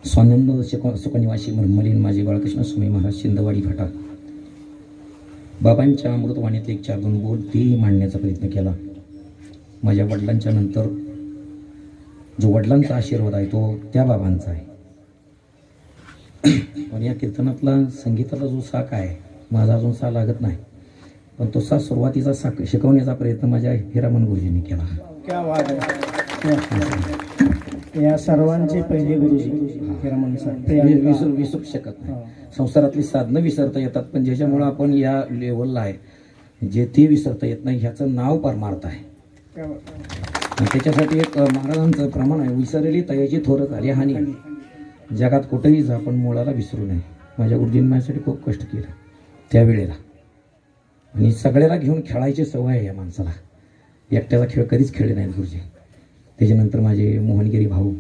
स्वानंद सुखनिवासी ब्रह्मलीन माझे बाळकृष्ण स्वामी महाराज शिंदवाडी फाटा बाबांच्या अमृतवाणीतले 1-2 बोल तेही मांडण्याचा प्रयत्न केला. माझ्या वडिलांच्या नंतर जो वडिलांचा आशीर्वाद आहे तो त्या बाबांचा आहे. पण या कीर्तनातला संगीताला जो साक आहे माझा अजून सा लागत नाही, पण तो सा सुरुवातीचा साक शिकवण्याचा प्रयत्न माझ्या हिरामन गुरुजींनी केला. क्या बात आहे. या सर्वांचे पहिले गुरुजी हिरामन सर. विसरू शकत नाही. संसारातली साधनं विसरता येतात, पण ज्याच्यामुळं आपण या लेवलला आहे जे ते विसरता येत नाही ह्याचं नाव परमार्थ आहे. आणि त्याच्यासाठी एक महाराजांचं प्रमाण आहे, विसरली तयाची थोरच आली हानी. जगात कुठेही जा पण मुळाला विसरू नये. माझ्या गुरुजींनी माझ्यासाठी खूप कष्ट केलं त्यावेळेला. आणि सगळ्याला घेऊन खेळायची सवय आहे या माणसाला. एकट्याचा खेळ कधीच खेळले नाहीत गुरुजी. त्याच्यानंतर माझे मोहनगिरी भाऊ